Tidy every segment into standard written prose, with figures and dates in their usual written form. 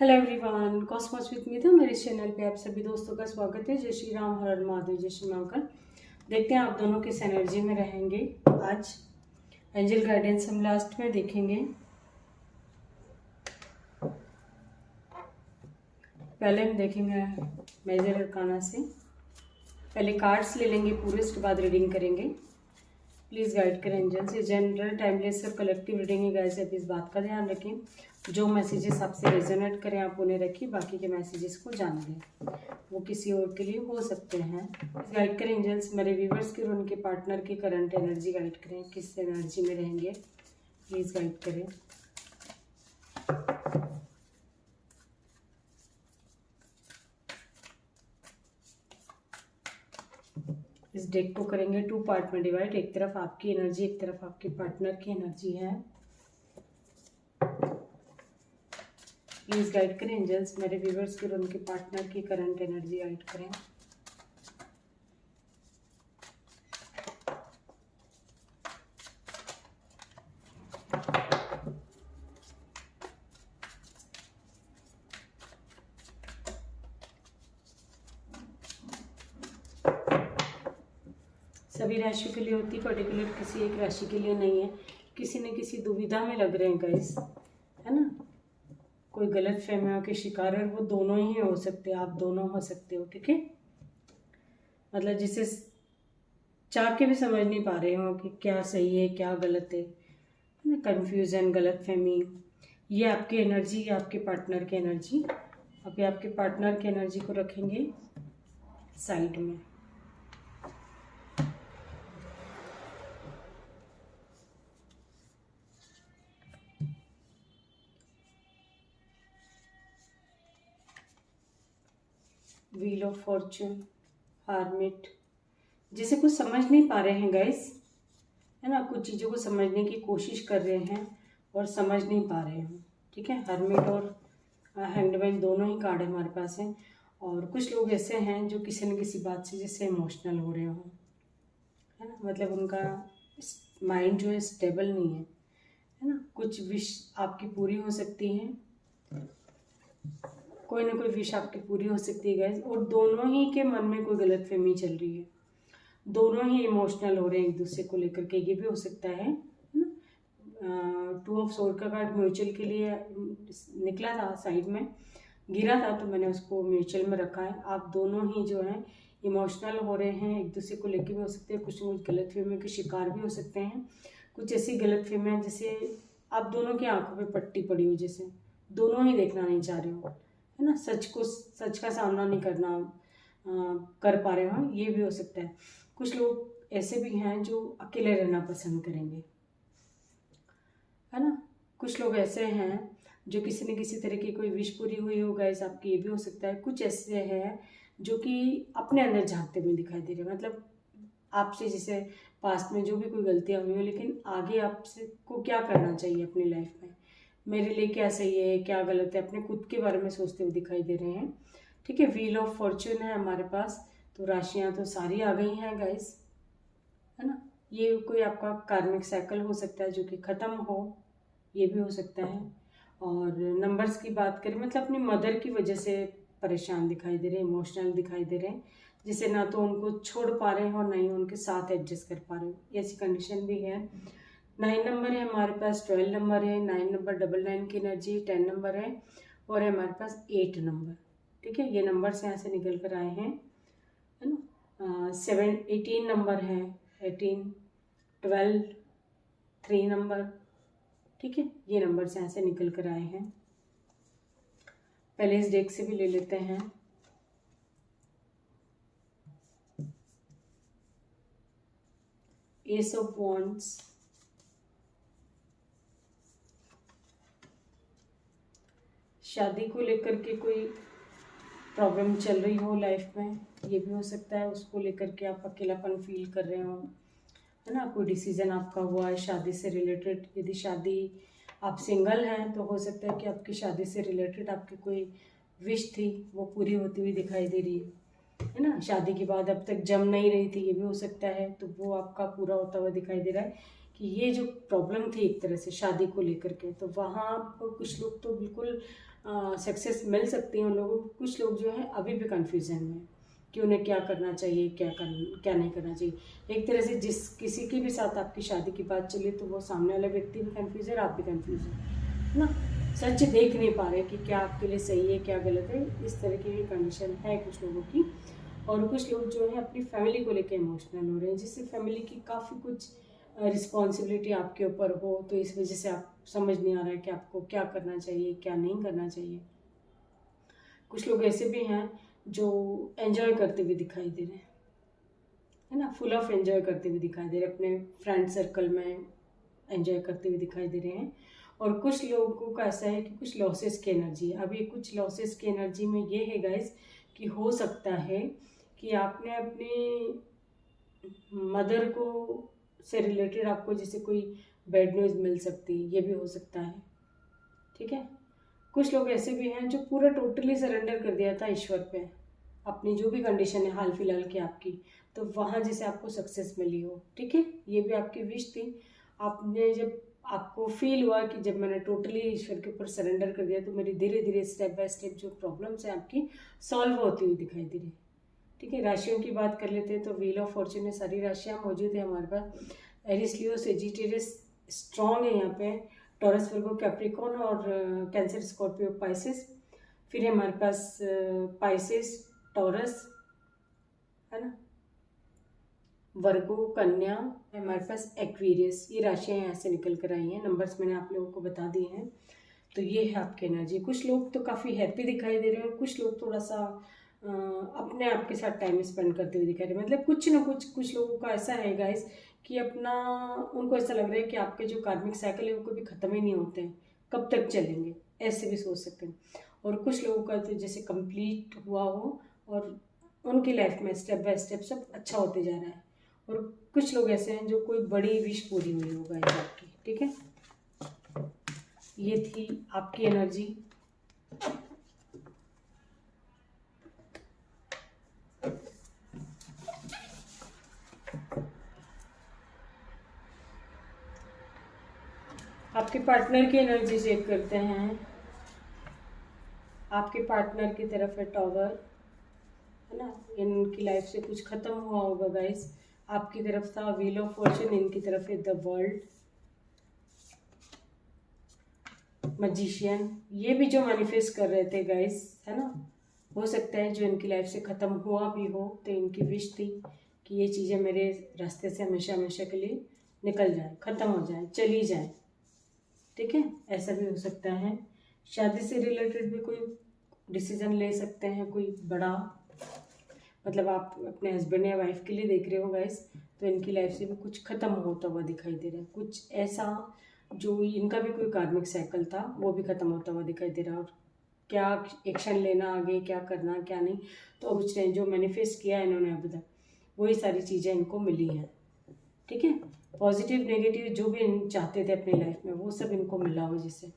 Hello everyone, Cosmos with me था मेरे channel पे आप सभी दोस्तों का स्वागत है। जय श्री राम, हर हर महादेव, जय श्री महाकाल। देखते हैं आप दोनों किस एनर्जी में रहेंगे आज। एंजल गाइडेंस हम लास्ट में देखेंगे। पहले हम देखेंगे मेजर अरकाना से। पहले कार्ड्स ले लेंगे पूरे, उसके बाद रीडिंग करेंगे। प्लीज़ गाइड करें एंजल्स। ये जनरल टाइमलेस और कलेक्टिव रीडिंग है गाइस, आप इस बात का ध्यान रखें। जो मैसेजेस आपसे रेजोनेट करें आप उन्हें रखिए, बाकी के मैसेजेस को जान दें, वो किसी और के लिए हो सकते हैं। गाइड करें एंजल्स, मेरे व्यूवर्स के और उनके पार्टनर की करंट एनर्जी गाइड करें, किस एनर्जी में रहेंगे प्लीज़ गाइड करें। इस डेक को करेंगे 2 पार्ट में डिवाइड। एक तरफ आपकी एनर्जी, एक तरफ आपके पार्टनर की एनर्जी है। प्लीज़ गाइड करें एंजल्स, मेरे व्यूवर्स के और उनके पार्टनर की करंट एनर्जी गाइड करें। सभी राशि के लिए होती, पर्टिकुलर किसी एक राशि के लिए नहीं है। किसी न किसी दुविधा में लग रहे हैं गाइस, है ना। कोई गलत फहमियों के शिकार है, वो दोनों ही हो सकते हैं, आप दोनों हो सकते हो, ठीक है। मतलब जिसे चाह के भी समझ नहीं पा रहे हो कि क्या सही है क्या गलत है ना, कन्फ्यूजन, गलत फहमी। ये आपकी एनर्जी, ये आपके पार्टनर की एनर्जी। अभी आपके पार्टनर की एनर्जी को रखेंगे साइड में। Wheel of Fortune, hermit. जिसे कुछ समझ नहीं पा रहे हैं गाइस, है ना, कुछ चीज़ों को समझने की कोशिश कर रहे हैं और समझ नहीं पा रहे हो, ठीक है। हर्मिट और हैंडमैन दोनों ही कार्ड हमारे पास हैं। और कुछ लोग ऐसे हैं जो किसी न किसी बात से जैसे इमोशनल हो रहे हो, है ना। मतलब उनका माइंड जो है स्टेबल नहीं है ना। कुछ विश आपकी पूरी हो सकती हैं, कोई ना कोई विश आपकी पूरी हो सकती है गाइस। और दोनों ही के मन में कोई गलतफहमी चल रही है, दोनों ही इमोशनल हो रहे हैं एक दूसरे को लेकर के, ये भी हो सकता है ना। 2 ऑफ सोर्ड का कार्ड म्यूचुअल के लिए निकला था, साइड में गिरा था तो मैंने उसको म्यूचुअल में रखा है। आप दोनों ही जो है इमोशनल हो रहे हैं, एक दूसरे को लेकर भी हो सकते हैं। कुछ गलतफहमियों के शिकार भी हो सकते हैं। कुछ ऐसी गलतफहमियां जैसे आप दोनों की आंखों पे पट्टी पड़ी हो, जैसे दोनों ही देखना नहीं चाह रहे हो, है ना। सच का सामना नहीं कर पा रहे हो, ये भी हो सकता है। कुछ लोग ऐसे भी हैं जो अकेले रहना पसंद करेंगे, है ना। कुछ लोग ऐसे हैं जो किसी न किसी तरह की कोई विश पूरी हुई हो गाइस आपकी, ये भी हो सकता है। कुछ ऐसे हैं जो कि अपने अंदर झांकते हुए दिखाई दे रहे हैं, मतलब आपसे जैसे पास्ट में जो भी कोई गलतियां हुई हो, लेकिन आगे आपसे को क्या करना चाहिए अपनी लाइफ में, मेरे लिए क्या सही है क्या गलत है, अपने खुद के बारे में सोचते हुए दिखाई दे रहे हैं, ठीक है। व्हील ऑफ फॉर्चून है हमारे पास, तो राशियां तो सारी आ गई हैं गाइस, है ना। ये कोई आपका कार्मिक साइकिल हो सकता है जो कि ख़त्म हो, ये भी हो सकता है। और नंबर्स की बात करें, मतलब अपनी मदर की वजह से परेशान दिखाई दे रहे हैं, इमोशनल दिखाई दे रहे हैं, जिसे ना तो उनको छोड़ पा रहे हैं और ना ही उनके साथ एडजस्ट कर पा रहे हो, ऐसी कंडीशन भी है। 9 नंबर है हमारे पास, 12 नंबर है, 9 नंबर 99 की एनर्जी, 10 नंबर है, और है हमारे पास 8 नंबर, ठीक है। ये नंबर्स यहाँ से निकल कर आए हैं, है ना। 18 नंबर है, 18, 12, 3 नंबर, ठीक है। ये नंबर्स यहाँ से निकल कर आए हैं। पहले इस डेक से भी ले लेते हैं। एस ऑफ वॉन्ड्स, शादी को लेकर के कोई प्रॉब्लम चल रही हो लाइफ में, ये भी हो सकता है। उसको लेकर के आप अकेलापन फील कर रहे हो, है ना। कोई डिसीजन आपका हुआ है शादी से रिलेटेड। यदि शादी आप सिंगल हैं तो हो सकता है कि आपकी शादी से रिलेटेड आपकी कोई विश थी वो पूरी होती हुई दिखाई दे रही है ना। शादी के बाद अब तक जम नहीं रही थी, ये भी हो सकता है, तो वो आपका पूरा होता हुआ दिखाई दे रहा है कि ये जो प्रॉब्लम थी एक तरह से शादी को लेकर के, तो वहाँ पर कुछ लोग तो बिल्कुल सक्सेस मिल सकती है उन लोगों को। कुछ लोग जो है अभी भी कन्फ्यूज़न में हैं कि उन्हें क्या करना चाहिए, क्या नहीं करना चाहिए। एक तरह से जिस किसी के भी साथ आपकी शादी की बात चली तो वो सामने वाला व्यक्ति भी कन्फ्यूज़ है और आप भी कन्फ्यूज़ है ना, सच देख नहीं पा रहे कि क्या आपके लिए सही है क्या गलत है। इस तरह की भी कंडीशन है कुछ लोगों की। और कुछ लोग जो है अपनी फैमिली को लेकर इमोशनल हो रहे हैं, जिससे फैमिली की काफ़ी कुछ रिस्पॉन्सिबिलिटी आपके ऊपर हो, तो इस वजह से आप समझ नहीं आ रहा है कि आपको क्या करना चाहिए क्या नहीं करना चाहिए। कुछ लोग ऐसे भी हैं जो एंजॉय करते हुए दिखाई दे रहे हैं, है ना, फुल ऑफ एंजॉय करते हुए दिखाई दे रहे हैं, अपने फ्रेंड सर्कल में एंजॉय करते हुए दिखाई दे रहे हैं। और कुछ लोगों का ऐसा है कि कुछ लॉसेस की एनर्जी है। अभी कुछ लॉसेस की एनर्जी में ये है गाइस कि हो सकता है कि आपने अपनी मदर को से रिलेटेड आपको जैसे कोई बैड न्यूज़ मिल सकती है, ये भी हो सकता है। ठीक है, कुछ लोग ऐसे भी हैं जो पूरा टोटली सरेंडर कर दिया था ईश्वर पे, अपनी जो भी कंडीशन है हाल फिलहाल की आपकी, तो वहाँ जैसे आपको सक्सेस मिली हो। ठीक है, ये भी आपकी विश थी। आपने जब आपको फील हुआ कि जब मैंने टोटली ईश्वर के ऊपर सरेंडर कर दिया तो मेरी धीरे धीरे स्टेप बाय स्टेप जो प्रॉब्लम्स हैं आपकी सॉल्व होती हुई दिखाई दे रही। ठीक है, राशियों की बात कर लेते हैं तो व्हील ऑफ फॉर्चून में सारी राशियाँ मौजूद है हमारे पास। एरिस, लियो, सेजिटेरियस स्ट्रॉन्ग है यहाँ पे, टॉरस, वर्गो, कैप्रिकॉर्न और कैंसर, स्कॉर्पियो, पाइसेस। फिर है हमारे पास पाइसेस, टॉरस, है ना, वर्गो, कन्या, हमारे पास एक्वेरियस। ये राशियाँ यहाँ से निकल कर आई हैं, नंबर्स मैंने आप लोगों को बता दिए हैं। तो ये है आपकी एनर्जी। कुछ लोग तो काफ़ी हैप्पी दिखाई दे रहे हैं और कुछ लोग थोड़ा सा अपने आप के साथ टाइम स्पेंड करते हुए दिखाई दे रहे हैं। मतलब कुछ ना कुछ लोगों का ऐसा है गाइस कि अपना उनको ऐसा लग रहा है कि आपके जो कार्मिक साइकिल है वो कभी ख़त्म ही नहीं होते हैं, कब तक चलेंगे, ऐसे भी सोच सकते हैं। और कुछ लोगों का तो जैसे कंप्लीट हुआ हो और उनकी लाइफ में स्टेप बाय स्टेप सब अच्छा होते जा रहा है। और कुछ लोग ऐसे हैं जो कोई बड़ी विश पूरी हुई होगा इस आपकी। ठीक है, ये थी आपकी एनर्जी। आपके पार्टनर की एनर्जी चेक करते हैं। आपके पार्टनर की तरफ है टॉवर, है ना, इनकी लाइफ से कुछ खत्म हुआ होगा गाइस। आपकी तरफ था व्हील ऑफ फॉर्चून, इनकी तरफ है द वर्ल्ड, मैजिशियन। ये भी जो मैनिफेस्ट कर रहे थे गाइस, है ना, हो सकता है जो इनकी लाइफ से ख़त्म हुआ भी हो तो इनकी विश थी कि ये चीज़ें मेरे रास्ते से हमेशा हमेशा के लिए निकल जाए, ख़त्म हो जाए, चली जाए। ठीक है, ऐसा भी हो सकता है। शादी से रिलेटेड भी कोई डिसीजन ले सकते हैं, कोई बड़ा, मतलब आप अपने हस्बैंड या वाइफ के लिए देख रहे हो गाइस, तो इनकी लाइफ से भी कुछ ख़त्म होता हुआ दिखाई दे रहा है। कुछ ऐसा जो इनका भी कोई कार्मिक साइकिल था वो भी ख़त्म होता हुआ दिखाई दे रहा है। और क्या एक्शन लेना आगे, क्या करना क्या नहीं, तो कुछ नहीं, जो मैनिफेस्ट किया है इन्होंने अब तक वही सारी चीज़ें इनको मिली हैं। ठीक है, पॉजिटिव नेगेटिव जो भी चाहते थे अपनी लाइफ में वो सब इनको मिला हो जिससे।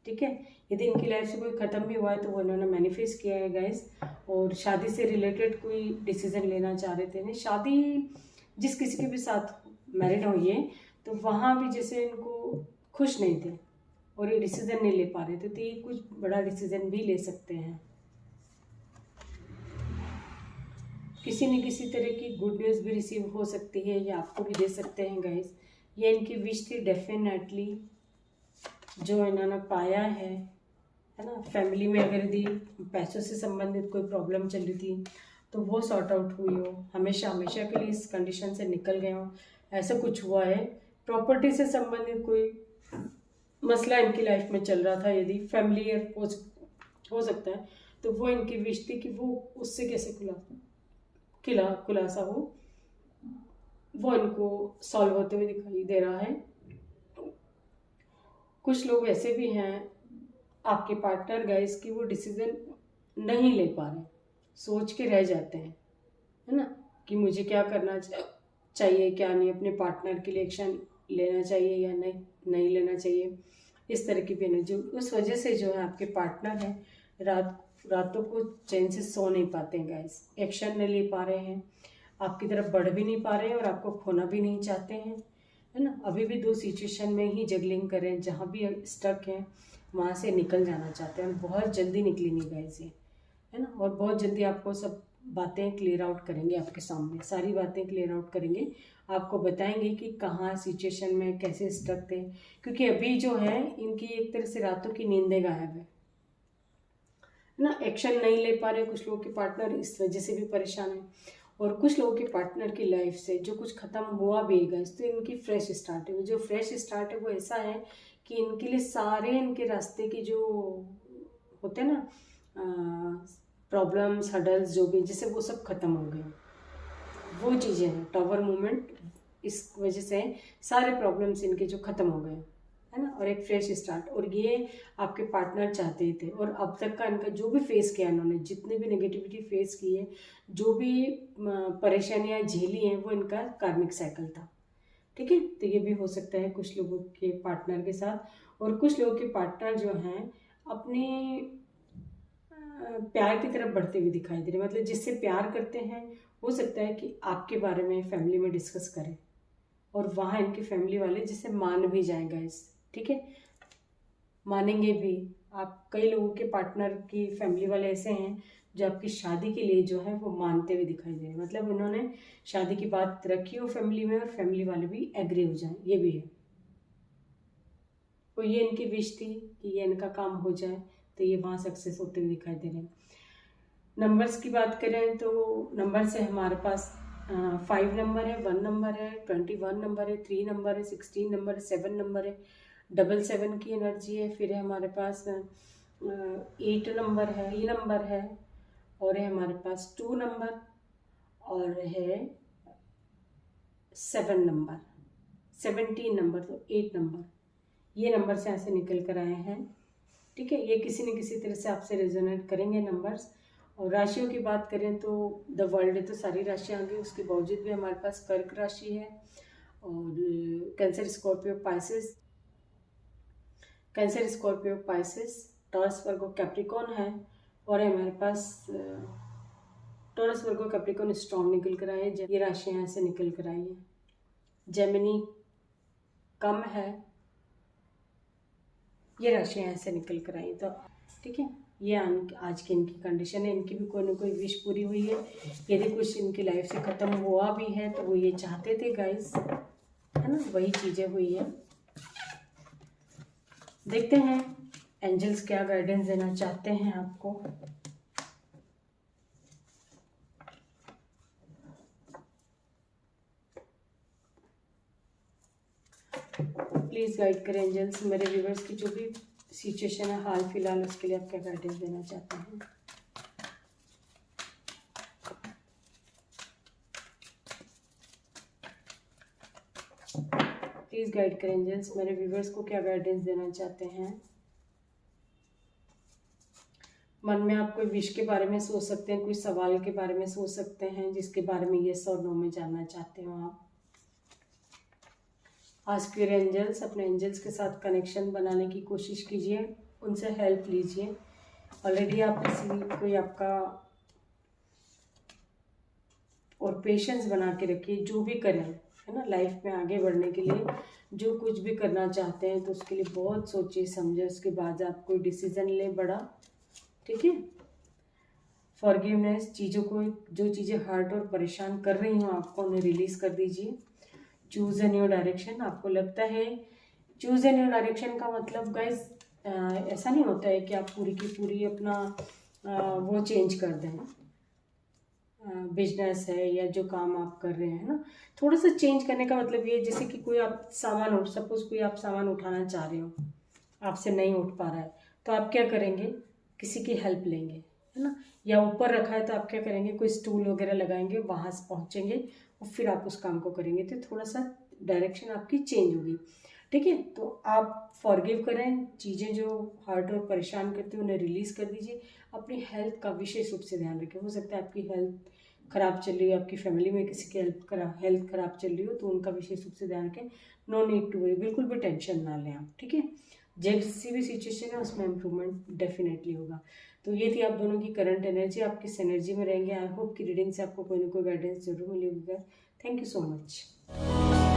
ठीक है, यदि इनकी लाइफ से कोई ख़त्म भी हुआ है तो वो इन्होंने मैनिफेस्ट किया है गाइस। और शादी से रिलेटेड कोई डिसीज़न लेना चाह रहे थे, नहीं शादी जिस किसी के भी साथ मैरिड हो ये, तो वहाँ भी जैसे इनको खुश नहीं थे और ये डिसीज़न नहीं ले पा रहे थे, तो ये कुछ बड़ा डिसीज़न भी ले सकते हैं। किसी न किसी तरह की गुड न्यूज़ भी रिसीव हो सकती है, ये आपको भी दे सकते हैं गाइस। ये इनकी विश थी डेफिनेटली, जो इन्होंने पाया है ना। फैमिली में अगर यदि पैसों से संबंधित कोई प्रॉब्लम चल रही थी तो वो सॉर्ट आउट हुई हो, हमेशा हमेशा के लिए इस कंडीशन से निकल गए हो, ऐसा कुछ हुआ है। प्रॉपर्टी से संबंधित कोई मसला इनकी लाइफ में चल रहा था, यदि फैमिली हो सकता है, तो वो इनकी विश थी कि वो उससे कैसे खुलासा हो, वो इनको सॉल्व होते हुए दिखाई दे रहा है। कुछ लोग ऐसे भी हैं आपके पार्टनर गाइस कि वो डिसीजन नहीं ले पा रहे, सोच के रह जाते हैं, है ना, कि मुझे क्या करना चाहिए क्या नहीं, अपने पार्टनर के लिए एक्शन लेना चाहिए या नहीं लेना चाहिए, इस तरह की भी एनर्जी। उस वजह से जो है आपके पार्टनर है रातों को चैन से सो नहीं पाते हैं गाइस, एक्शन नहीं ले पा रहे हैं, आपकी तरफ बढ़ भी नहीं पा रहे हैं और आपको खोना भी नहीं चाहते हैं, है ना। अभी भी दो सिचुएशन में ही जगलिंग करें, जहाँ भी स्टक हैं वहाँ से निकल जाना चाहते हैं और बहुत जल्दी निकलेंगे गाइस ये, है ना। और बहुत जल्दी आपको सब बातें क्लियर आउट करेंगे, आपके सामने सारी बातें क्लियर आउट करेंगे, आपको बताएंगे कि कहाँ सिचुएशन में कैसे स्टक थे। क्योंकि अभी जो है इनकी एक तरह से रातों की नींदें गायब है ना, एक्शन नहीं ले पा रहे। कुछ लोगों के पार्टनर इस वजह से भी परेशान है, और कुछ लोगों के पार्टनर की लाइफ से जो कुछ खत्म हुआ भी है तो इनकी फ्रेश स्टार्ट है। जो फ्रेश स्टार्ट है वो ऐसा है कि इनके लिए सारे इनके रास्ते की जो होते हैं ना प्रॉब्लम्स हडल्स जो भी, जैसे वो सब खत्म हो गए, वो चीज़ें हैं। टावर मूवमेंट इस वजह से सारे प्रॉब्लम्स इनके जो खत्म हो गए, है ना, और एक फ्रेश स्टार्ट। और ये आपके पार्टनर चाहते थे, और अब तक का इनका जो भी फेस किया इन्होंने, जितने भी नेगेटिविटी फेस की है, जो भी परेशानियां झेली हैं, वो इनका कार्मिक साइकिल था। ठीक है, तो ये भी हो सकता है कुछ लोगों के पार्टनर के साथ। और कुछ लोगों के पार्टनर जो हैं अपने प्यार की तरफ बढ़ते हुए दिखाई दे रहे, मतलब जिससे प्यार करते हैं, हो सकता है कि आपके बारे में फैमिली में डिस्कस करें, और वहाँ इनकी फैमिली वाले जिसे मान भी जाएगा इस, ठीक है, मानेंगे भी। आप कई लोगों के पार्टनर की फैमिली वाले ऐसे हैं जो आपकी शादी के लिए जो है वो मानते हुए दिखाई दे रहे हैं, मतलब उन्होंने शादी की बात रखी हो फैमिली में, और फैमिली वाले भी एग्री हो जाएं, ये भी है। तो ये इनकी विश थी कि ये इनका काम हो जाए, तो ये वहाँ सक्सेस होते हुए दिखाई दे रहे हैं। नंबर्स की बात करें तो नंबर से हमारे पास 5 नंबर है, 1 नंबर है, 21 नंबर है, 3 नंबर है, 16 नंबर है, 7 नंबर है, 7 की एनर्जी है। फिर है हमारे पास 8 नंबर है, 3 नंबर है, और है हमारे पास 2 नंबर, और है 7 नंबर, 17 नंबर, तो 8 नंबर। ये नंबर से ऐसे निकल कर आए हैं। ठीक है, ये किसी न किसी तरह से आपसे रेजोनेट करेंगे नंबर्स। और राशियों की बात करें तो द वर्ल्ड है, तो सारी राशियाँ आ गई। उसके बावजूद भी हमारे पास कर्क राशि है, और Cancer, Scorpio, Pisces, Cancer, Scorpio, Pisces, Taurus, Virgo, Capricorn है। और हमारे पास टॉरस, वर्गो, कैप्रिकॉन स्ट्रॉन्ग निकल कर आए हैं। ये राशियाँ ऐसे निकल कर आई हैं। जेमिनी कम है, ये राशियाँ ऐसे निकल कर आई। तो ठीक है, ये आज की इनकी कंडीशन है। इनकी भी कोई ना कोई विश पूरी हुई है। यदि कुछ इनकी लाइफ से ख़त्म हुआ भी है तो वो ये चाहते थे गाइस, है ना, वही चीज़ें हुई है। देखते हैं एंजल्स क्या गाइडेंस देना चाहते हैं आपको। प्लीज़ गाइड करें एंजल्स, मेरे व्यूवर्स की जो भी सिचुएशन है हाल फिलहाल, उसके लिए आप क्या गाइडेंस देना चाहते हैं। प्लीज़ गाइड करें एंजल्स, मेरे व्यूवर्स को क्या गाइडेंस देना चाहते हैं। मन में आप कोई विश के बारे में सोच सकते हैं, कोई सवाल के बारे में सोच सकते हैं जिसके बारे में येस और नो में जानना चाहते हो आप। आस्क योर एंजल्स, अपने एंजल्स के साथ कनेक्शन बनाने की कोशिश कीजिए, उनसे हेल्प लीजिए। ऑलरेडी आप किसी कोई आपका, और पेशेंस बना के रखिए। जो भी करें, है ना, लाइफ में आगे बढ़ने के लिए जो कुछ भी करना चाहते हैं तो उसके लिए बहुत सोचिए समझे, उसके बाद आप कोई डिसीजन लें बड़ा। ठीक है, फॉरगिवनेस, चीज़ों को, जो चीज़ें हर्ट और परेशान कर रही हों आपको, उन्हें रिलीज़ कर दीजिए। चूज़ ए न्यू डायरेक्शन, आपको लगता है चूज़ ए न्यू डायरेक्शन का मतलब गाइस ऐसा नहीं होता है कि आप पूरी की पूरी अपना वो चेंज कर दें। बिजनेस है या जो काम आप कर रहे हैं ना, थोड़ा सा चेंज करने का मतलब ये, जैसे कि कोई आप सामान सपोज कोई आप सामान उठाना चाह रहे हो, आपसे नहीं उठ पा रहा है, तो आप क्या करेंगे, किसी की हेल्प लेंगे, है ना। या ऊपर रखा है तो आप क्या करेंगे, कोई स्टूल वगैरह लगाएंगे, वहाँ से पहुँचेंगे और फिर आप उस काम को करेंगे, तो थोड़ा सा डायरेक्शन आपकी चेंज होगी। ठीक है, तो आप फॉरगिव करें, चीज़ें जो हर्ट और परेशान करती हैं उन्हें रिलीज़ कर दीजिए। अपनी हेल्थ का विशेष रूप से ध्यान रखें। हो सकता है आपकी हेल्थ ख़राब चल रही हो, आपकी फैमिली में किसी की हेल्थ ख़राब चल रही हो, तो उनका विशेष रूप से ध्यान रखें। नो नीड टू वरी, बिल्कुल भी टेंशन ना लें आप। ठीक है, जैसी भी सिचुएशन है उसमें इम्प्रूवमेंट डेफिनेटली होगा। तो ये थी आप दोनों की करंट एनर्जी, आप किस एनर्जी में रहेंगे। आई होप की रीडिंग से आपको कोई ना कोई गाइडेंस जरूर मिलेगी। Thank you so much.